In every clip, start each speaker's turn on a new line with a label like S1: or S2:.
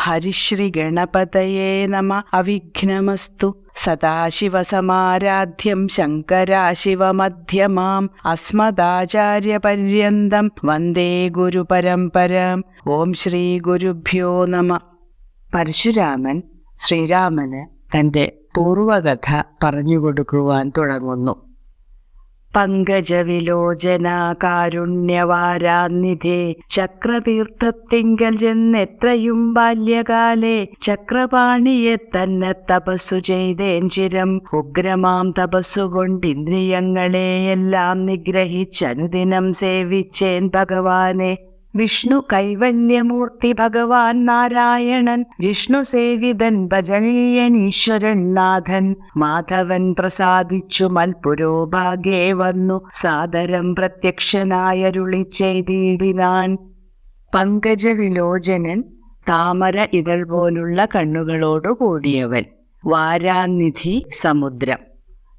S1: ഹരിശ്രീ ഗണപതയേ നമ. അവിഘ്നമസ്തു. സദാശിവസമാരാധ്യം ശങ്കരാശിവമധ്യമാം അസ്മദാചാര്യപര്യന്തം വന്ദേ ഗുരുപരമ്പരാം. ഓം ശ്രീ ഗുരുഭ്യോ നമ. പരശുരാമൻ ശ്രീരാമന് തൻ്റെ പൂർവകഥ പറഞ്ഞുകൊടുക്കുവാൻ തുടങ്ങുന്നു. പങ്കജവിലോചന കാരുണ്യവാരാനിധേ, ചക്രതീർത്ഥത്തിങ്കൽ ചെന്നെത്രയും ബാല്യകാലേ ചക്രപാണിയെ തന്നെ തപസ്സു ചെയ്തേൻ ചിരം. ഉഗ്രമാം തപസ്സുകൊണ്ടിന്ദ്രിയങ്ങളെയെല്ലാം നിഗ്രഹിച്ചനുദിനം സേവിച്ചേൻ ഭഗവാനെ. വിഷ്ണു കൈവല്യമൂർത്തി ഭഗവാൻ നാരായണൻ, ജിഷ്ണു സേവിതൻ ഭജനീയൻ ഈശ്വരൻ നാഥൻ. മാധവൻ പ്രസാദിച്ചു മൽപുരോഭാഗേ വന്നു സാദരം പ്രത്യക്ഷനായരുളി ചെയ്തിടിനാൻ. പങ്കജവിലോചനൻ, താമര ഇതൾ പോലുള്ള കണ്ണുകളോടു കൂടിയവൻ. വാരാനിധി സമുദ്രം.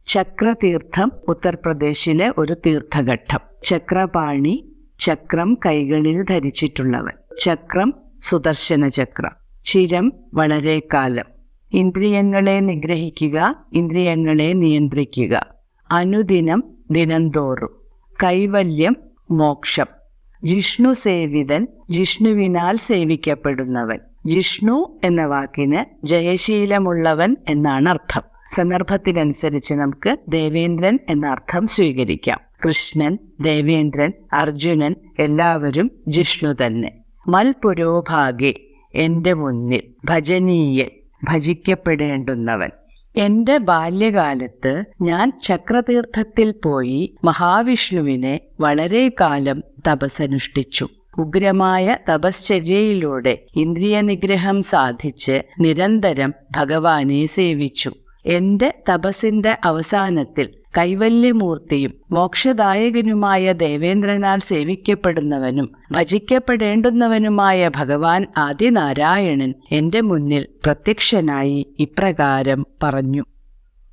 S1: ചക്രതീർത്ഥം ഉത്തർപ്രദേശിലെ ഒരു തീർത്ഥഘട്ടം. ചക്രപാണി, ചക്രം കൈകളിൽ ധരിച്ചിട്ടുള്ളവൻ. ചക്രം സുദർശന ചക്രം. ചിരം വളരെ കാലം. ഇന്ദ്രിയങ്ങളെ നിഗ്രഹിക്കുക, ഇന്ദ്രിയങ്ങളെ നിയന്ത്രിക്കുക. അനുദിനം ദിനംതോറും. കൈവല്യം മോക്ഷം. ജിഷ്ണു സേവിതൻ, ജിഷ്ണുവിനാൽ സേവിക്കപ്പെടുന്നവൻ. ജിഷ്ണു എന്ന വാക്കിന് ജയശീലമുള്ളവൻ എന്നാണ് അർത്ഥം. സന്ദർഭത്തിനനുസരിച്ച് നമുക്ക് ദേവേന്ദ്രൻ എന്ന അർത്ഥം സ്വീകരിക്കാം. കൃഷ്ണൻ, ദേവേന്ദ്രൻ, അർജുനൻ എല്ലാവരും ജിഷ്ണു തന്നെ. മൽപുരോഭാഗെ, എൻ്റെ മുന്നിൽ. ഭജനീയൻ, ഭജിക്കപ്പെടേണ്ടുന്നവൻ. എൻ്റെ ബാല്യകാലത്ത് ഞാൻ ചക്രതീർത്ഥത്തിൽ പോയി മഹാവിഷ്ണുവിനെ വളരെ കാലം തപസ്സനുഷ്ഠിച്ചു. ഉഗ്രമായ തപശ്ചര്യയിലൂടെ ഇന്ദ്രിയ നിഗ്രഹം സാധിച്ച് നിരന്തരം ഭഗവാനെ സേവിച്ചു. എന്റെ തപസ്സിന്റെ അവസാനത്തിൽ കൈവല്യമൂർത്തിയും മോക്ഷദായകനുമായ ദേവേന്ദ്രനാൽ സേവിക്കപ്പെടുന്നവനും ഭജിക്കപ്പെടേണ്ടുന്നവനുമായ ഭഗവാൻ ആദിനാരായണൻ എന്റെ മുന്നിൽ പ്രത്യക്ഷനായി ഇപ്രകാരം പറഞ്ഞു.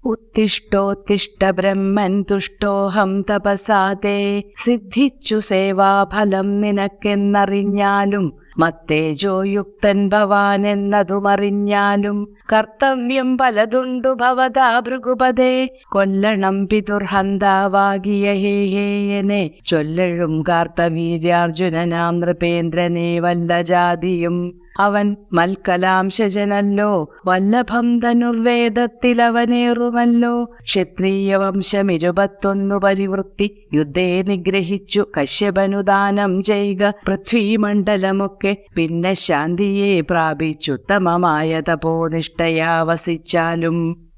S1: ഉത്തിഷ്ഠോത്തിഷ്ഠ ബ്രഹ്മൻ തുഷ്ടോഹം തപസാതേ, സിദ്ധിച്ചു സേവാഫലം നിനക്കെന്നറിഞ്ഞാലും മത്തേജോയുക്തൻ ഭവാൻ എന്നതുമറിഞ്ഞാലും കർത്തവ്യം പലതുണ്ടു ഭവതാ ഭൃഗുപതേ. കൊല്ലണം പിതുർഹന്താവാകിയ ഹേഹേയനെ, ചൊല്ലഴും കാർത്തവീര്യാർജുനനാം നൃപേന്ദ്രനെ വല്ല ജാതിയും. അവൻ മൽക്കലാംശജനല്ലോ, വല്ലഭം ധനുർവേദത്തിലവനേറുമല്ലോ. ക്ഷത്രിയ വംശം 21 പരിവൃത്തി യുദ്ധേ നിഗ്രഹിച്ചു കശ്യപനുദാനം ചെയ്യുക. പൃഥ്വീമണ്ഡലമൊക്കെ പിന്നെ ശാന്തിയെ പ്രാപിച്ചുത്തമമായ തപോനിഷ്ഠയാ വസിച്ചാലും.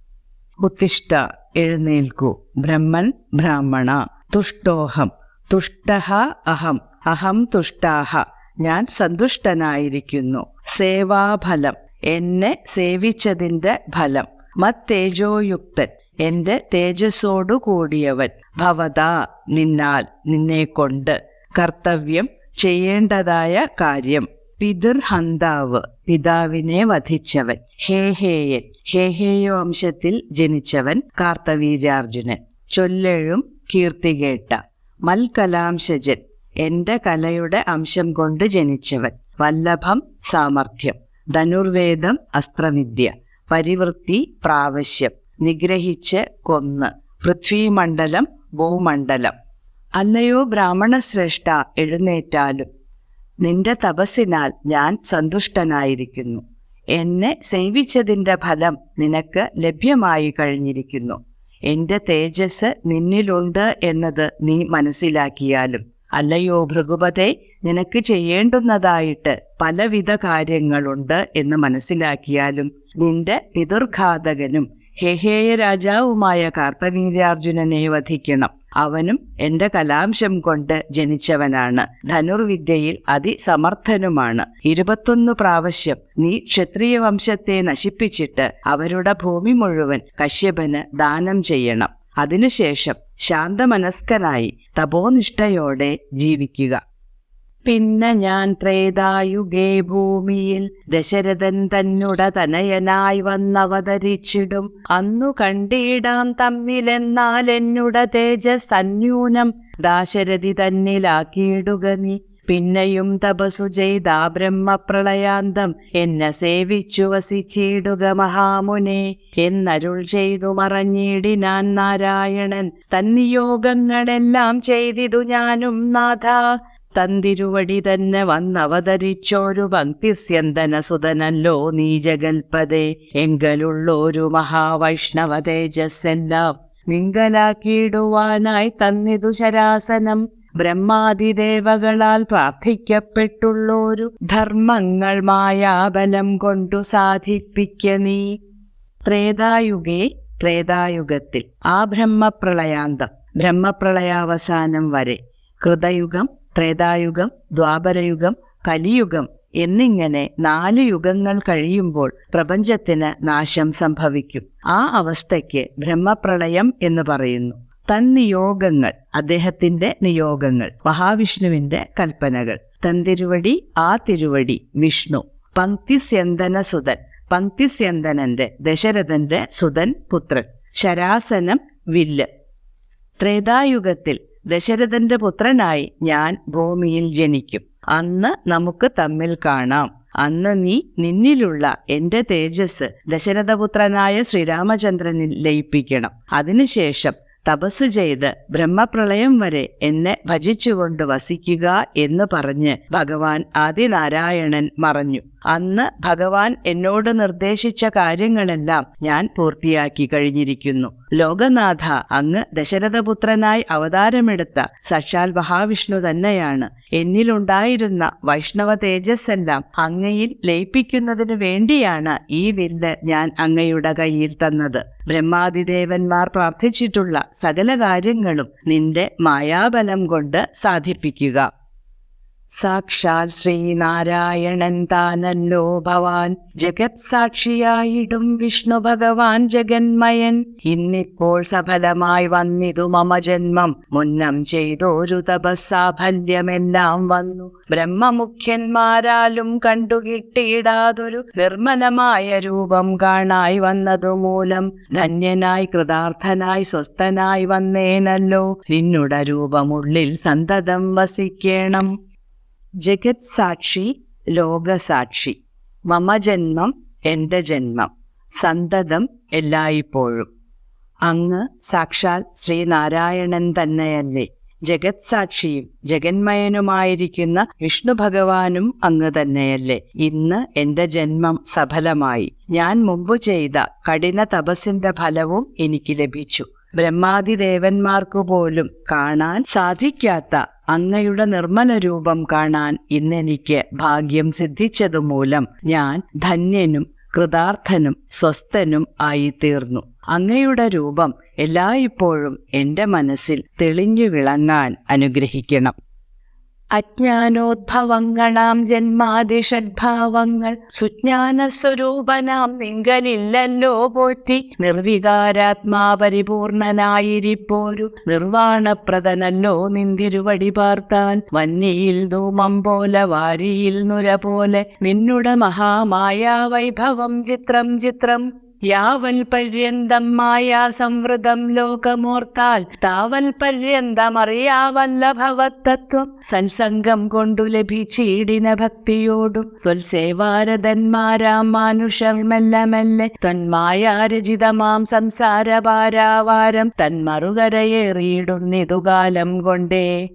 S1: ഉത്തിഷ്ഠ, എഴുന്നേൽക്കൂ. ബ്രഹ്മൻ, ബ്രാഹ്മണ. തുഷ്ടോഹം, തുഷ്ടഃ അഹം, അഹം തുഷ്ടാഹ, ഞാൻ സന്തുഷ്ടനായിരിക്കുന്നു. സേവാഫലം, എന്നെ സേവിച്ചതിന്റെ ഫലം. മത്തേജോയുക്തൻ, എന്റെ തേജസ്സോടു കൂടിയവൻ. ഭവതാ, നിന്നാൽ, നിന്നെ കൊണ്ട്. കർത്തവ്യം, ചെയ്യേണ്ടതായ കാര്യം. പിതൃഹന്താവ്, പിതാവിനെ വധിച്ചവൻ. ഹേഹേയൻ, ഹേഹേയ വംശത്തിൽ ജനിച്ചവൻ കാർത്തവീര്യാർജുനൻ. ചൊല്ലെഴും, കീർത്തി കേട്ട. മൽകലാംശജൻ, എന്റെ കലയുടെ അംശം കൊണ്ട് ജനിച്ചവൻ. വല്ലഭം, സാമർഥ്യം. ധനുർവേദം, അസ്ത്രവിദ്യ. പരിവൃത്തി, പ്രാവശ്യം. നിഗ്രഹിച്ച്, കൊന്ന്. പൃഥ്വീമണ്ഡലം, ഭൂമണ്ഡലം. അല്ലയോ ബ്രാഹ്മണശ്രേഷ്ഠ, എഴുന്നേറ്റാലും. നിന്റെ തപസ്സിനാൽ ഞാൻ സന്തുഷ്ടനായിരിക്കുന്നു. എന്നെ സേവിച്ചതിന്റെ ഫലം നിനക്ക് ലഭ്യമായി കഴിഞ്ഞിരിക്കുന്നു. എന്റെ തേജസ് നിന്നിലുണ്ട് എന്നത് നീ മനസ്സിലാക്കിയാലും. അല്ലയോ ഭൃഗുപതേ, നിനക്ക് ചെയ്യേണ്ടുന്നതായിട്ട് പലവിധ കാര്യങ്ങളുണ്ട് എന്ന് മനസ്സിലാക്കിയാലും നിന്റെ പിതൃഘാതകനും ഹേഹേയ രാജാവുമായ കാർത്തവീര്യാർജുനനെ വധിക്കണം. അവനും എന്റെ കലാംശം കൊണ്ട് ജനിച്ചവനാണ്. ധനുർവിദ്യയിൽ അതിസമർത്ഥനുമാണ്. 21 പ്രാവശ്യം നീ ക്ഷത്രിയ വംശത്തെ നശിപ്പിച്ചിട്ട് അവരുടെ ഭൂമി മുഴുവൻ കശ്യപന് ദാനം ചെയ്യണം. അതിനുശേഷം ശാന്തമനസ്കനായി തപോനിഷ്ഠയോടെ ജീവിക്കുക. പിന്നെ ഞാൻ ത്രേതായുഗേ ഭൂമിയിൽ ദശരഥൻ തന്നുട തനയനായി വന്നവതരിച്ചിടും. അന്നു കണ്ടിടാം തമ്മിലെന്നാൽ എന്നുട തേജസ് അന്യൂനം. ദാശരഥി തന്നിലാക്കിയിടുക നീ. പിന്നെയും തപസ്സു ചെയ്താ ബ്രഹ്മപ്രളയാന്തം എന്നെ സേവിച്ചു വസിച്ചിടുക മഹാമുനെ എന്നരുൾ ചെയ്തു മറഞ്ഞിടിനാൻ നാരായണൻ. തന്നിയോഗങ്ങളെല്ലാം ചെയ്തിതു ഞാനും നാഥ. തന്തിരുവടി തന്നെ വന്നവതരിച്ചോരു ഭക്തിസ്യന്തന സുതനല്ലോ നീ ജഗൽപദേ. എങ്കലുള്ളൊരു മഹാവൈഷ്ണവ തേജസ്സെല്ലാം നിങ്കലാക്കിയിടുവാനായി തന്നിതു ശരാസനം. ബ്രഹ്മാതിദേവകളാൽ പ്രാർത്ഥിക്കപ്പെട്ടുള്ളൊരു ധർമ്മങ്ങൾ മായാബലം കൊണ്ടു സാധിപ്പിക്ക നീ. ത്രേതായുഗത്തിൽ ആ ബ്രഹ്മപ്രളയാന്തം, ബ്രഹ്മപ്രളയാവസാനം വരെ, കൃതയുഗം, ത്രേതായുഗം, ദ്വാപരയുഗം, കലിയുഗം എന്നിങ്ങനെ 4 യുഗങ്ങൾ കഴിയുമ്പോൾ പ്രപഞ്ചത്തിന് നാശം സംഭവിക്കും. ആ അവസ്ഥയ്ക്ക് ബ്രഹ്മപ്രളയം എന്ന് പറയുന്നു. തന്നിയോഗങ്ങൾ, അദ്ദേഹത്തിന്റെ നിയോഗങ്ങൾ, മഹാവിഷ്ണുവിന്റെ കൽപ്പനകൾ. തന്തിരുവടി, ആ തിരുവടി വിഷ്ണു. പങ്ക്തിസ്യന്തന സുതൻ, പങ്ക്തിസ്യന്തനന്റെ, ദശരഥന്റെ സുതൻ പുത്രൻ. ശരാസനം വില്ല്. ത്രേതായുഗത്തിൽ ദശരഥന്റെ പുത്രനായി ഞാൻ ഭൂമിയിൽ ജനിക്കും. അന്ന് നമുക്ക് തമ്മിൽ കാണാം. അന്ന് നീ നിന്നിലുള്ള എന്റെ തേജസ് ദശരഥപുത്രനായ ശ്രീരാമചന്ദ്രനിൽ ലയിപ്പിക്കണം. അതിനുശേഷം തപസ് ചെയ്ത് ബ്രഹ്മപ്രളയം വരെ എന്നെ ഭജിച്ചുകൊണ്ട് വസിക്കുക എന്ന് പറഞ്ഞ് ഭഗവാൻ ആദിനാരായണൻ മറഞ്ഞു. അന്ന് ഭഗവാൻ എന്നോട് നിർദ്ദേശിച്ച കാര്യങ്ങളെല്ലാം ഞാൻ പൂർത്തിയാക്കി കഴിഞ്ഞിരിക്കുന്നു. ലോകനാഥ, അങ്ങ് ദശരഥപുത്രനായി അവതാരമെടുത്ത സാക്ഷാൽ മഹാവിഷ്ണു തന്നെയാണ്. എന്നിലുണ്ടായിരുന്ന വൈഷ്ണവ തേജസ്സെല്ലാം അങ്ങയിൽ ലയിപ്പിക്കുന്നതിന് വേണ്ടിയാണ് ഈ വില്ല് ഞാൻ അങ്ങയുടെ കയ്യിൽ തന്നത്. ബ്രഹ്മാതിദേവന്മാർ പ്രാർത്ഥിച്ചിട്ടുള്ള സകല കാര്യങ്ങളും നിന്റെ മായാബലം കൊണ്ട് സാധിപ്പിക്കുക. സാക്ഷാൽ ശ്രീനാരായണൻ താനല്ലോ ഭവാൻ. ജഗത് സാക്ഷിയായിടും വിഷ്ണു ഭഗവാൻ ജഗന്മയൻ. ഇന്നിപ്പോൾ സഫലമായി വന്നിതു മമ ജന്മം. മുന്നം ചെയ്തൊരു തപസ്സാഫല്യമെല്ലാം വന്നു. ബ്രഹ്മമുഖ്യന്മാരാലും കണ്ടുകിട്ടിയിടാതൊരു നിർമ്മലമായ രൂപം കാണായി വന്നതു മൂലം ധന്യനായി കൃതാർത്ഥനായി സ്വസ്ഥനായി വന്നേനല്ലോ. നിന്നുട രൂപമുള്ളിൽ സന്തതം വസിക്കേണം. ജഗത് സാക്ഷി, ലോകസാക്ഷി. മമ ജന്മം, എന്റെ ജന്മം. സന്തതം, എല്ലായ്പ്പോഴും. അങ്ങ് സാക്ഷാൽ ശ്രീനാരായണൻ തന്നെയല്ലേ? ജഗത് സാക്ഷിയും ജഗന്മയനുമായിരിക്കുന്ന വിഷ്ണു ഭഗവാനും അങ്ങ് തന്നെയല്ലേ? ഇന്ന് എന്റെ ജന്മം സഫലമായി. ഞാൻ മുമ്പ് ചെയ്ത കഠിന തപസ്സിന്റെ ഫലവും എനിക്ക് ലഭിച്ചു. ബ്രഹ്മാതിദേവന്മാർക്കു പോലും കാണാൻ സാധിക്കാത്ത അങ്ങയുടെ നിർമ്മല രൂപം കാണാൻ ഇന്നെനിക്ക് ഭാഗ്യം സിദ്ധിച്ചതുമൂലം ഞാൻ ധന്യനും കൃതാർത്ഥനും സ്വസ്ഥനും ആയിത്തീർന്നു. അങ്ങയുടെ രൂപം എല്ലായ്പ്പോഴും എൻ്റെ മനസ്സിൽ തെളിഞ്ഞു വിളങ്ങാൻ അനുഗ്രഹിക്കണം. അജ്ഞാനോദ്ഭവങ്ങളാം ജന്മാതിഷഡ്ഭാവങ്ങൾ സുജ്ഞാനസ്വരൂപനാം നിങ്കലില്ലല്ലോ പോറ്റി. നിർവികാരാത്മാപരിപൂർണനായിരിപ്പോരു നിർവാണപ്രദനല്ലോ നിന്തിരുവടി പാർത്താൽ. വന്നിയിൽ ധൂമം പോലെ വാരിയിൽ നുര പോലെ നിന്നുടെ മഹാമായാ വൈഭവം ചിത്രം ചിത്രം. യാവൽ പര്യന്തം മായാ സംവൃതം ലോകമോർത്താൽ താവൽ പര്യന്തമറിയാവല്ല ഭവത്തത്വം. സത്സംഗം കൊണ്ടു ലഭിച്ചീടിന ഭക്തിയോടും ത്വൽസേവാരതന്മാരാം മാനുഷർ മെല്ലെ മെല്ലെ ത്വന്മായാരചിതമാം സംസാരഭാരാവാരം തന്മറുകരയേറിയിടുന്നിതുകാലം കൊണ്ടേ.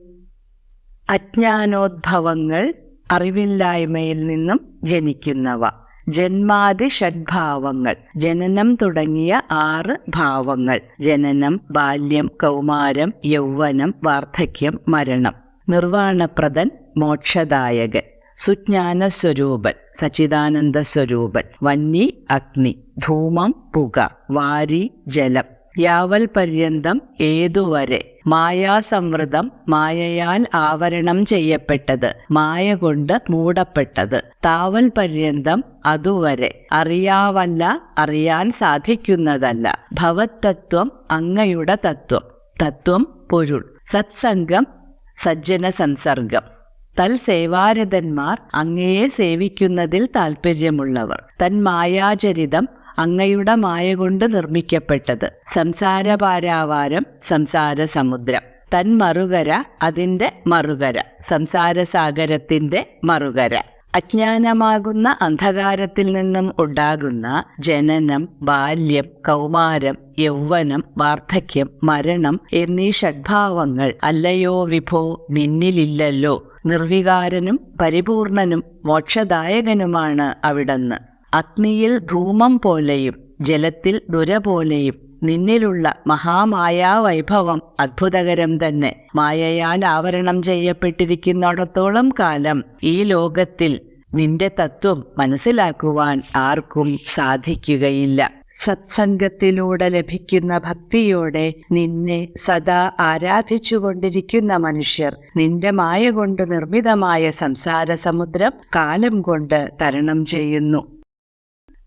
S1: അജ്ഞാനോദ്ഭവങ്ങൾ, അറിവില്ലായ്മയിൽ നിന്നും ജനിക്കുന്നവ. ജന്മാദി ഷഡ്ഭാവങ്ങൾ, ജനനം തുടങ്ങിയ 6 ഭാവങ്ങൾ. ജനനം, ബാല്യം, കൗമാരം, യൗവനം, വാർദ്ധക്യം, മരണം. നിർവാണപ്രദൻ, മോക്ഷദായകൻ. സുജ്ഞാനസ്വരൂപൻ, സച്ചിദാനന്ദ സ്വരൂപൻ. വന്നി, അഗ്നി. ധൂമം, പുക. വാരി, ജലം. യാവൽ പര്യന്തം, ഏതുവരെ. മായാസംവൃതം, മായയാൽ ആവരണം ചെയ്യപ്പെട്ടത്, മായ കൊണ്ട് മൂടപ്പെട്ടത്. താവൽ പര്യന്തം, അതുവരെ. അറിയാവല്ല, അറിയാൻ സാധിക്കുന്നതല്ല. ഭവത്തത്വം, അങ്ങയുടെ തത്വം. തത്വം, പൊരുൾ. സത്സംഗം, സജ്ജന സംസർഗം. തൽസേവാരതന്മാർ, അങ്ങയെ സേവിക്കുന്നതിൽ താൽപ്പര്യമുള്ളവർ. തന്മായാചരിതം, അങ്ങയുടെ മായ കൊണ്ട് നിർമ്മിക്കപ്പെട്ടത്. സംസാരപാരാവാരം, സംസാര സമുദ്രം. തന്മറുകര അതിൻ്റെ മറുകര, സംസാരസാഗരത്തിൻ്റെ മറുകര. അജ്ഞാനമാകുന്ന അന്ധകാരത്തിൽ നിന്നും ഉണ്ടാകുന്ന ജനനം, ബാല്യം, കൗമാരം, യൗവനം, വാർദ്ധക്യം, മരണം എന്നീ ഷഡ്ഭാവങ്ങൾ അല്ലയോ വിഭോ നിന്നിലില്ലല്ലോ. നിർവികാരനും പരിപൂർണനും മോക്ഷദായകനുമാണ് അവിടന്ന്. അഗ്നിയിൽ ധൂമം പോലെയും ജലത്തിൽ നുര പോലെയും നിന്നിലുള്ള മഹാമായാവൈഭവം അത്ഭുതകരം തന്നെ. മായയാൽ ആവരണം ചെയ്യപ്പെട്ടിരിക്കുന്നിടത്തോളം കാലം ഈ ലോകത്തിൽ നിന്റെ തത്വം മനസ്സിലാക്കുവാൻ ആർക്കും സാധിക്കുകയില്ല. സത്സംഗത്തിലൂടെ ലഭിക്കുന്ന ഭക്തിയോടെ നിന്നെ സദാ ആരാധിച്ചുകൊണ്ടിരിക്കുന്ന മനുഷ്യർ നിന്റെ മായ കൊണ്ട് നിർമ്മിതമായ സംസാര സമുദ്രം കാലം കൊണ്ട് തരണം ചെയ്യുന്നു.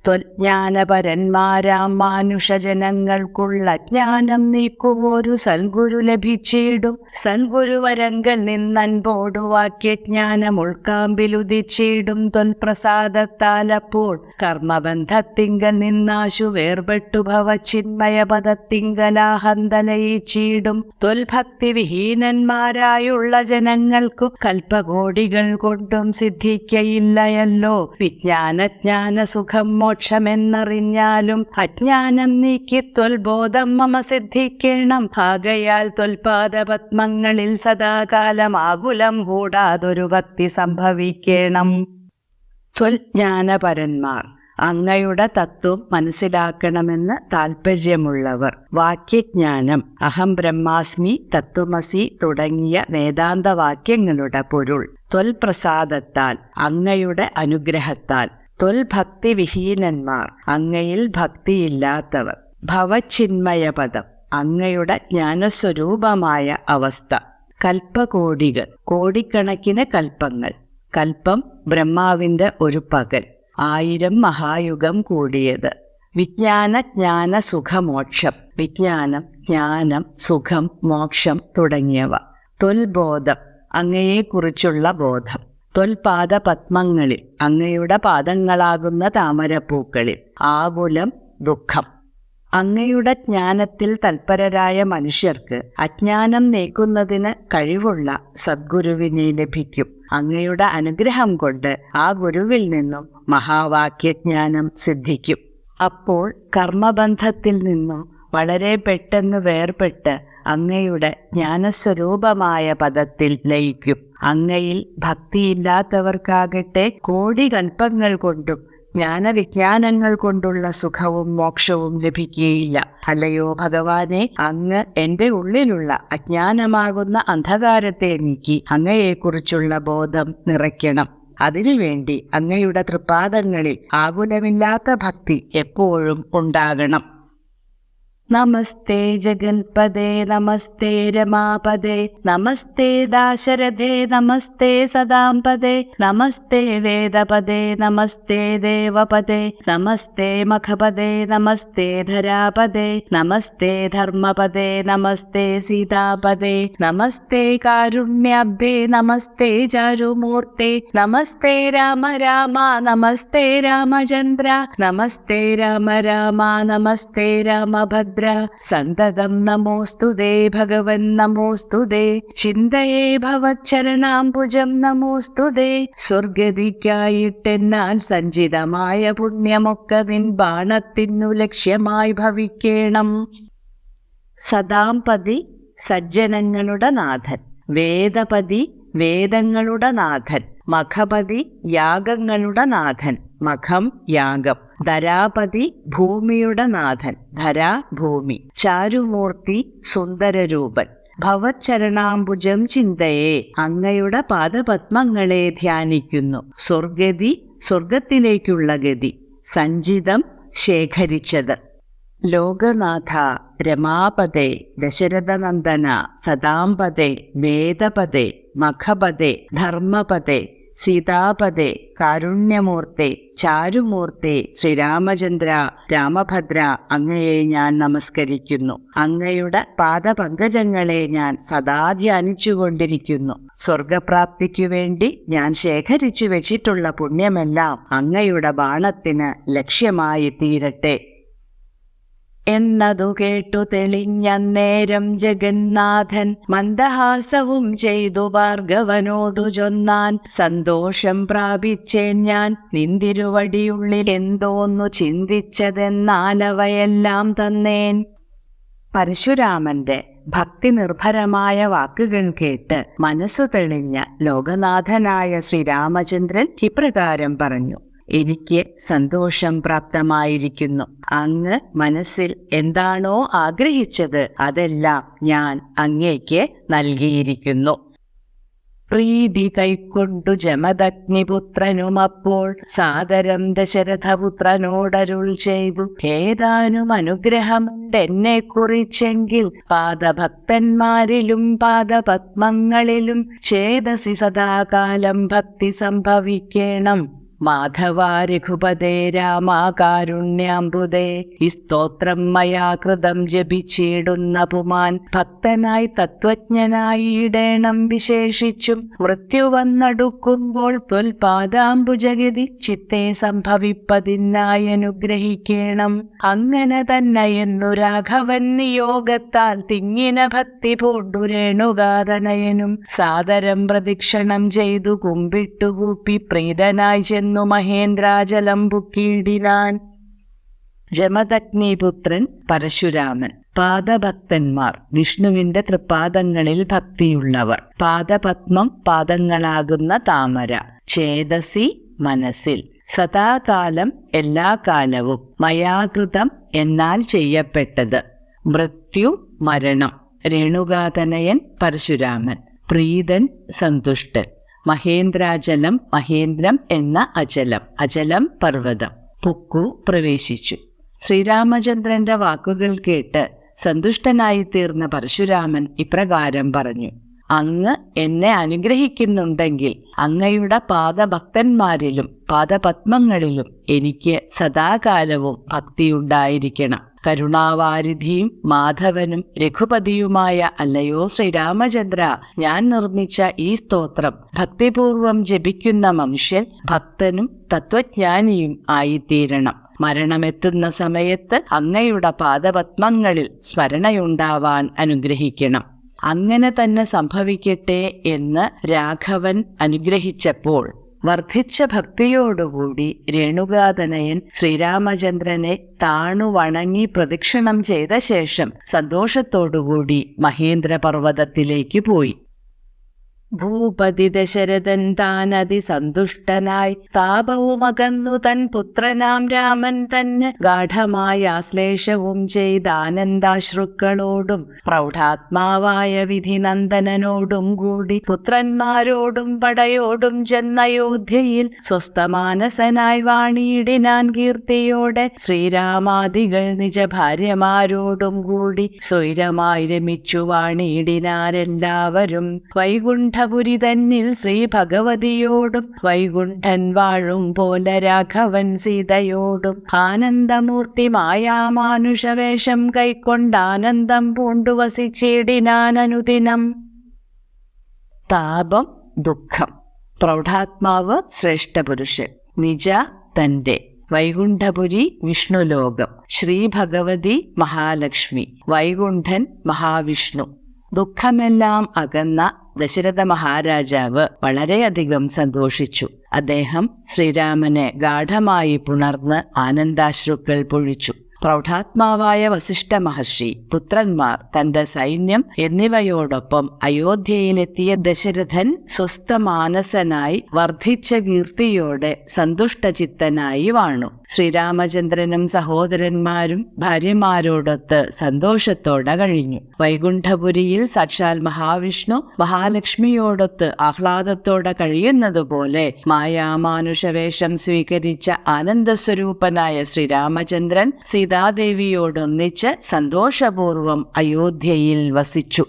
S1: ത്വജ്ഞാനപരന്മാരാം മാനുഷജനങ്ങൾക്കുള്ള ജ്ഞാനം നീക്കുവോരു സൽഗുരു ലഭിച്ചിടും. സൽഗുരുവരങ്കൽ നിന്നൻപോടു വാക്യജ്ഞാനം ഉൾക്കാമ്പിലുദിച്ചിടും. ത്വൽപ്രസാദത്താലപ്പോൾ കർമ്മബന്ധത്തിങ്കൽ നിന്നാശു വേർപെട്ടു ഭവചിന്മയ പദത്തിങ്കലാഹന്തലയിച്ചിടും. ത്വൽഭക്തി വിഹീനന്മാരായുള്ള ജനങ്ങൾക്കു കൽപ്പകോടികൾ കൊണ്ടും സിദ്ധിക്കയില്ലയല്ലോ. വിജ്ഞാനജ്ഞാന സുഖം മോക്ഷമെന്നറിഞ്ഞാലും അജ്ഞാനം നീക്കി ത്വൽബോധം മമ സിദ്ധിക്കണം. ആകയാൽ ത്വൽപാദപത്മങ്ങളിൽ സദാകാലം ആകുലം കൂടാതൊരു ഭക്തി സംഭവിക്കണം. ത്വൽജ്ഞാനപരന്മാർ, അങ്ങയുടെ തത്വം മനസ്സിലാക്കണമെന്ന് താൽപ്പര്യമുള്ളവർ. വാക്യജ്ഞാനം, അഹം ബ്രഹ്മാസ്മി, തത്വമസി തുടങ്ങിയ വേദാന്തവാക്യങ്ങളുടെ പൊരുൾ. ത്വൽപ്രസാദത്താൽ, അങ്ങയുടെ അനുഗ്രഹത്താൽ. ത്വൽഭക്തി വിഹീനന്മാർ, അങ്ങയിൽ ഭക്തിയില്ലാത്തവർ. ഭവചിന്മയപദം, അങ്ങയുടെ ജ്ഞാനസ്വരൂപമായ അവസ്ഥ. കൽപ്പകോടികൾ, കോടിക്കണക്കിന് കൽപ്പങ്ങൾ. കൽപ്പം ബ്രഹ്മാവിൻ്റെ ഒരു പകൽ, 1000 മഹായുഗം കൂടിയത്. വിജ്ഞാന ജ്ഞാന സുഖമോക്ഷം, വിജ്ഞാനം, ജ്ഞാനം, സുഖം, മോക്ഷം തുടങ്ങിയവ. ത്വൽബോധം, അങ്ങയെക്കുറിച്ചുള്ള ബോധം. ത്വൽപാദപത്മങ്ങളിൽ, അങ്ങയുടെ പാദങ്ങളാകുന്ന താമരപ്പൂക്കളിൽ. ആകുലം, ദുഃഖം. അങ്ങയുടെ ജ്ഞാനത്തിൽ തൽപരരായ മനുഷ്യർക്ക് അജ്ഞാനം നീക്കുന്നതിന് കഴിവുള്ള സദ്ഗുരുവിനെ ലഭിക്കും. അങ്ങയുടെ അനുഗ്രഹം കൊണ്ട് ആ ഗുരുവിൽ നിന്നും മഹാവാക്യജ്ഞാനം സിദ്ധിക്കും. അപ്പോൾ കർമ്മബന്ധത്തിൽ നിന്നും വളരെ പെട്ടെന്ന് വേർപെട്ട് അങ്ങയുടെ ജ്ഞാനസ്വരൂപമായ പദത്തിൽ ലയിക്കും. അങ്ങയിൽ ഭക്തിയില്ലാത്തവർക്കാകട്ടെ കോടി കൽപ്പങ്ങൾ കൊണ്ടും ജ്ഞാനവിജ്ഞാനങ്ങൾ കൊണ്ടുള്ള സുഖവും മോക്ഷവും ലഭിക്കുകയില്ല. അല്ലയോ ഭഗവാനെ, അങ്ങ് എൻ്റെ ഉള്ളിലുള്ള അജ്ഞാനമാകുന്ന അന്ധകാരത്തെ നീക്കി അങ്ങയെക്കുറിച്ചുള്ള ബോധം നിറയ്ക്കണം. അതിനുവേണ്ടി അങ്ങയുടെ തൃപ്പാദങ്ങളിൽ ആകുലമില്ലാത്ത ഭക്തി എപ്പോഴും ഉണ്ടാകണം. നമസ്തേ ജഗൽപദേ നമസ്തേ രമാപദേ നമസ്തേ ദാശരഥേ നമസ്തേ സദാംപദേ നമസ്തേ വേദപദേ നമസ്തേ ദേവപദേ നമസ്തേ മഖപദേ നമസ്തേ ധരാപദേ നമസ്തേ ധർമ്മപദേ നമസ്തേ സീതാപദേ നമസ്തേ കാരുണ്യാബ്ദേ നമസ്തേ ചാരുമൂർത്തേ നമസ്തേ രാമ രാമ നമസ്തേ രാമചന്ദ്ര നമസ്തേ രാമ രാമ നമസ്തേ രാമഭദ്ര സന്തതം നമോസ്തുതേ ഭഗവൻ നമോസ്തുതേ ചിന്തയേ ഭവച്ചരണാംബുജം നമോസ്തുതേ സ്വർഗതിക്കായിട്ടെന്നാൽ സഞ്ചിതമായ പുണ്യമൊക്കെ നിൻ ബാണത്തിനു ലക്ഷ്യമായി ഭവിക്കേണം. സദാംപതി സജ്ജനങ്ങളുടെ നാഥൻ, വേദപതി വേദങ്ങളുടെ നാഥൻ, മഖപതി യാഗങ്ങളുടെ നാഥൻ, മഖം യാഗം, ധരാപതി ഭൂമിയുടെ നാഥൻ, ധരാ ഭൂമി, ചാരുമൂർത്തി സുന്ദരരൂപൻ. ഭവച്ചരണാംബുജം ചിന്തയെ, അങ്ങയുടെ പാദപത്മങ്ങളെ ധ്യാനിക്കുന്നു. സ്വർഗതി സ്വർഗത്തിലേക്കുള്ള ഗതി, സഞ്ചിതം ശേഖരിച്ചത്. ലോകനാഥ രമാപദേ ദശരഥനന്ദന സദാംപദേ വേദപദേ മഖപദേ ധർമ്മപദേ സീതാപദേ കാരുണ്യമൂർത്തേ ചാരുമൂർത്തേ ശ്രീരാമചന്ദ്ര രാമഭദ്ര, അങ്ങയെ ഞാൻ നമസ്കരിക്കുന്നു. അങ്ങയുടെ പാദപങ്കജങ്ങളെ ഞാൻ സദാ ധ്യാനിച്ചുകൊണ്ടിരിക്കുന്നു. സ്വർഗപ്രാപ്തിക്കു വേണ്ടി ഞാൻ ശേഖരിച്ചു വെച്ചിട്ടുള്ള പുണ്യമെല്ലാം അങ്ങയുടെ ബാണത്തിന് ലക്ഷ്യമായി തീരട്ടെ. എന്നതു കേട്ടു തെളിഞ്ഞന്നേരം ജഗന്നാഥൻ മന്ദഹാസവും ചെയ്തു ഭാർഗവനോടു ചൊന്നാൻ, സന്തോഷം പ്രാപിച്ചേൻ ഞാൻ നിന്തിരുവടിയുള്ളിൽ എന്തോന്നു ചിന്തിച്ചതെന്നാലവയെല്ലാം തന്നേൻ. പരശുരാമന്റെ ഭക്തി നിർഭരമായ വാക്കുകൾ കേട്ട് മനസ്സു തെളിഞ്ഞ ലോകനാഥനായ ശ്രീരാമചന്ദ്രൻ ഇപ്രകാരം പറഞ്ഞു: എനിക്ക് സന്തോഷം പ്രാപ്തമായിരിക്കുന്നു. അങ്ങ് മനസ്സിൽ എന്താണോ ആഗ്രഹിച്ചത് അതെല്ലാം ഞാൻ അങ്ങേക്ക് നൽകിയിരിക്കുന്നു. പ്രീതി കൈക്കൊണ്ടു ജമദഗ്നിപുത്രനും അപ്പോൾ സാദരം ദശരഥപുത്രനോടരുൾ ചെയ്തു: ഏതാനും അനുഗ്രഹമുണ്ടെന്നെ കുറിച്ചെങ്കിൽ പാദഭക്തന്മാരിലും പാദപത്മങ്ങളിലും ചേതസി സദാകാലം ഭക്തി സംഭവിക്കണം. മാധവ രഘുപതേ രാമാകാരുണ്യാമൃതേ, ഈ സ്തോത്രം മയാ കൃതം ജപിച്ചിടുന്ന പുമാൻ ഭക്തനായി തത്വജ്ഞനായിടേണം. വിശേഷിച്ചും മൃത്യു വന്നടുക്കുമ്പോൾ ത്വൽപാദാംബുജഗതി ചിത്തെ സംഭവിപ്പതിനായി അനുഗ്രഹിക്കണം. അങ്ങനെ തന്നെ എന്നു രാഘവൻ നിയോഗത്താൽ തിങ്ങിന ഭക്തി പൂണ്ടു രേണുകാതനയനും സാദരം പ്രദക്ഷിണം ചെയ്തു കുമ്പിട്ടുകൂപ്പി പ്രീതനായി ചെന്നു മഹേന്ദ്രാചലം പുക്കിയിടിനാൻ. ജമദഗ്നിപുത്രൻ പരശുരാമൻ. പാദഭക്തന്മാർ വിഷ്ണുവിന്റെ തൃപ്പാദങ്ങളിൽ ഭക്തിയുള്ളവർ. പാദപത്മം പാദങ്ങളാകുന്ന താമര. ചേതസി മനസ്സിൽ. സദാകാലം എല്ലാ കാലവും. മയാകൃതം എന്നാൽ ചെയ്യപ്പെട്ടത്. മൃത്യു മരണം. രേണുകാതനയൻ പരശുരാമൻ. പ്രീതൻ സന്തുഷ്ടൻ. മഹേന്ദ്രാചലം മഹേന്ദ്രം എന്ന അചലം. അചലം പർവ്വതം. പുക്കു പ്രവേശിച്ചു. ശ്രീരാമചന്ദ്രന്റെ വാക്കുകൾ കേട്ട് സന്തുഷ്ടനായി തീർന്ന പരശുരാമൻ ഇപ്രകാരം പറഞ്ഞു: അങ്ങ് എന്നെ അനുഗ്രഹിക്കുന്നുണ്ടെങ്കിൽ അങ്ങയുടെ പാദഭക്തന്മാരിലും പാദപത്മങ്ങളിലും എനിക്ക് സദാകാലവും ഭക്തിയുണ്ടായിരിക്കണം. കരുണാവാരിധിയും മാധവനും രഘുപതിയുമായ അല്ലയോ ശ്രീരാമചന്ദ്ര, ഞാൻ നിർമ്മിച്ച ഈ സ്തോത്രം ഭക്തിപൂർവം ജപിക്കുന്ന മനുഷ്യൻ ഭക്തനും തത്വജ്ഞാനിയും ആയിത്തീരണം. മരണമെത്തുന്ന സമയത്ത് അങ്ങയുടെ പാദപത്മങ്ങളിൽ സ്മരണയുണ്ടാവാൻ അനുഗ്രഹിക്കണം. അങ്ങനെ തന്നെ സംഭവിക്കട്ടെ എന്ന് രാഘവൻ അനുഗ്രഹിച്ചപ്പോൾ വർദ്ധിച്ച ഭക്തിയോടുകൂടി രേണുകാതനയൻ ശ്രീരാമചന്ദ്രനെ താണു വണങ്ങി പ്രദക്ഷിണം ചെയ്ത ശേഷം സന്തോഷത്തോടുകൂടി മഹേന്ദ്രപർവ്വതത്തിലേക്ക് പോയി. ഭൂപതി ദശരഥൻ താനതി സന്തുഷ്ടനായി താപവുമകന്നു തൻ പുത്രനാം രാമൻ തന്നെ ഗാഠമായ ആശ്ലേഷവും ചെയ്താനന്ദാശ്രുക്കളോടും പ്രൗഢാത്മാവായ വിധിനന്ദനോടും കൂടി പുത്രന്മാരോടും പടയോടും ചെന്നയോധ്യയിൽ സ്വസ്ഥമാനസനായി വാണിയിടിനാൻ കീർത്തിയോടെ. ശ്രീരാമാദികൾ നിജ ഭാര്യമാരോടും കൂടി സ്വൈരമായി രമിച്ചു വാണിയിടിനാരെല്ലാവരും. വൈകുണ്ഠപുരി തന്നിൽ ശ്രീ ഭഗവതിയോടും വൈകുണ്ഠൻ വാഴും പോലെ രാഘവൻ സീതയോടും ആനന്ദമൂർത്തി മായാമാനുഷവേഷം കൈക്കൊണ്ടാനന്ദം പൂണ്ടു വസിച്ചിടിനാനനുദിനം. താപം ദുഃഖം. പ്രൗഢാത്മാവ് ശ്രേഷ്ഠപുരുഷൻ. നിജ തന്റെ. വൈകുണ്ഠപുരി വിഷ്ണുലോകം. ശ്രീ ഭഗവതി മഹാലക്ഷ്മി. വൈകുണ്ഠൻ മഹാവിഷ്ണു. ദുഃഖമെല്ലാം അകന്ന ദശരഥ മഹാരാജാവ് വളരെയധികം സന്തോഷിച്ചു. അദ്ദേഹം ശ്രീരാമനെ ഗാഠമായി പുണർന്ന് ആനന്ദാശ്രുക്കൾ പൊഴിച്ചു. പ്രൗഢാത്മാവായ വസിഷ്ഠ മഹർഷി, പുത്രന്മാർ, തന്റെ സൈന്യം എന്നിവയോടൊപ്പം അയോധ്യയിലെത്തിയ ദശരഥൻ സ്വസ്ഥമാനസനായി വർദ്ധിച്ച കീർത്തിയോടെ സന്തുഷ്ടചിത്തനായി വാണു. ശ്രീരാമചന്ദ്രനും സഹോദരന്മാരും ഭാര്യമാരോടൊത്ത് സന്തോഷത്തോടെ കഴിഞ്ഞു. വൈകുണ്ഠപുരിയിൽ സാക്ഷാൽ മഹാവിഷ്ണു മഹാലക്ഷ്മിയോടൊത്ത് ആഹ്ലാദത്തോടെ കഴിയുന്നതുപോലെ മായാമാനുഷവേഷം സ്വീകരിച്ച ആനന്ദസ്വരൂപനായ ശ്രീരാമചന്ദ്രൻ സീതാദേവിയോടൊന്നിച്ച് സന്തോഷപൂർവം അയോധ്യയിൽ വസിച്ചു.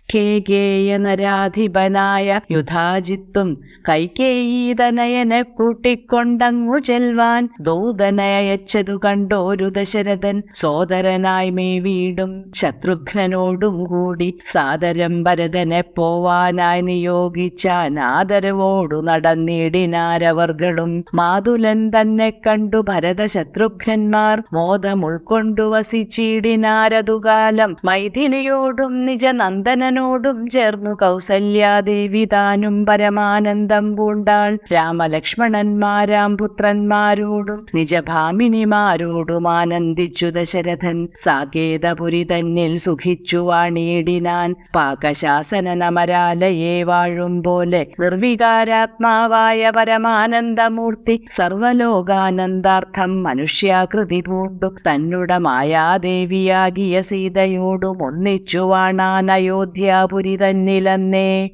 S1: കേകേയ നരാധിപനായ യുധാജിത്തും കൈകേയീതനയനെ കൂട്ടിക്കൊണ്ടങ്ങു ചെൽവാൻ ദൂതനയച്ചതു കണ്ടോരു ദശരഥൻ സോദരനായി മേവീടും ശത്രുഘ്നനോടും കൂടി സാദരം ഭരതനെ പോവാനായി നിയോഗിച്ചാൻ ആദരവോടു നടന്നിടിനാരവർകളും. മാതുലൻ തന്നെ കണ്ടു ഭരത ശത്രുഘ്നന്മാർ മോദമുൾക്കൊണ്ടു വസിച്ചിടിനാരതുകാലം. മൈഥിലിയോടും നിജനന്ദനോടും ചേർന്നു കൗസല്യാദേവി താനും പരമാനന്ദം പൂണ്ടാൾ. രാമലക്ഷ്മണന്മാരാം പുത്രന്മാരോടും നിജഭാമിനിമാരോടും ആനന്ദിച്ചു ദശരഥൻ. സാകേതപുരി തന്നിൽ സുഖിച്ചു വാണിയിടിനാൻ. പാകശാസനമരാലയെ വാഴും പോലെ നിർവികാരാത്മാവായ പരമാനന്ദമൂർത്തി സർവലോകാനന്ദാർത്ഥം മനുഷ്യാകൃതി പൂണ്ടു തന്നുട മായാദേവിയാകിയ സീതയോടും ഒന്നിച്ചു വാണാൻ അയോധ്യാപുരി തന്നിലന്നേ.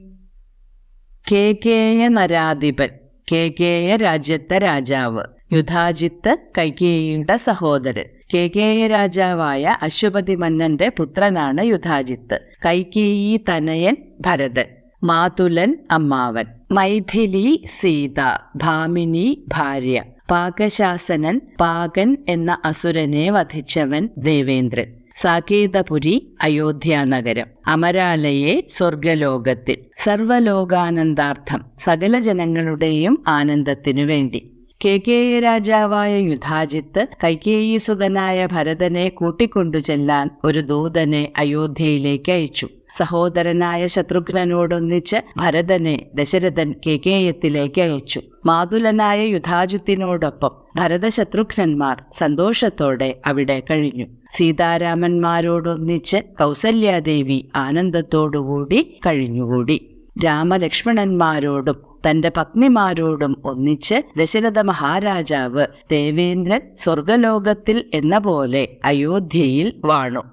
S1: കേകേയ നരാധിപൻ, കേകേയ രാജ്യത്തെ രാജാവ്. യുധാജിത്ത് കൈകേയിയുടെ സഹോദരൻ. കേകേയ രാജാവായ അശ്വപതി മന്നന്റെ പുത്രനാണ് യുധാജിത്ത്. കൈകേയി തനയൻ ഭരതൻ. മാതുലൻ അമ്മാവൻ. മൈഥിലി സീത, ഭാമിനി ഭാര്യ. പാകശാസനൻ, പാകൻ എന്ന അസുരനെ വധിച്ചവൻ ദേവേന്ദ്രൻ. സാകേതപുരി അയോധ്യാനഗരം. അമരാലയെ സ്വർഗലോകത്തിൽ. സർവലോകാനന്ദാർത്ഥം, സകല ജനങ്ങളുടെയും ആനന്ദത്തിനു വേണ്ടി. കേകേയ രാജാവായ യുധാജിത്ത് കൈകേയീസുതനായ ഭരതനെ കൂട്ടിക്കൊണ്ടു ചെല്ലാൻ ഒരു ദൂതനെ അയോധ്യയിലേക്ക് അയച്ചു. സഹോദരനായ ശത്രുഘ്നനോടൊന്നിച്ച് ഭരതനെ ദശരഥൻ കേകേയത്തിലേക്ക് അയച്ചു. മാതുലനായ യുധാജിത്തിനോടൊപ്പം ഭരതശത്രുഘ്നന്മാർ സന്തോഷത്തോടെ അവിടെ കഴിഞ്ഞു. സീതാരാമന്മാരോടൊന്നിച്ച് കൗസല്യാദേവി ആനന്ദത്തോടുകൂടി കഴിഞ്ഞുകൂടി. രാമലക്ഷ്മണന്മാരോടും തന്റെ പത്നിമാരോടും ഒന്നിച്ച് ദശരഥ മഹാരാജാവ് ദേവേന്ദ്രൻ സ്വർഗലോകത്തിൽ എന്ന പോലെ അയോധ്യയിൽ വാണു.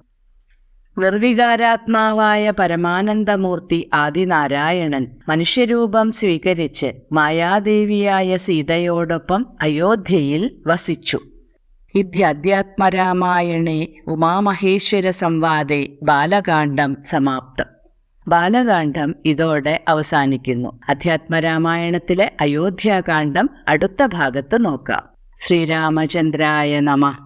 S1: നിർവികാരാത്മാവായ പരമാനന്ദമൂർത്തി ആദിനാരായണൻ മനുഷ്യരൂപം സ്വീകരിച്ച് മായാദേവിയായ സീതയോടൊപ്പം അയോധ്യയിൽ വസിച്ചു. ഇത്യധ്യാത്മരാമായണേ ഉമാമഹേശ്വര സംവാദേ ബാലകാണ്ഡം സമാപ്തം. ബാലകാണ്ഡം ഇതോടെ അവസാനിക്കുന്നു. അധ്യാത്മരാമായണത്തിലെ അയോധ്യാകാന്ഡം അടുത്ത ഭാഗത്ത് നോക്കാം. ശ്രീരാമചന്ദ്രായ നമഃ.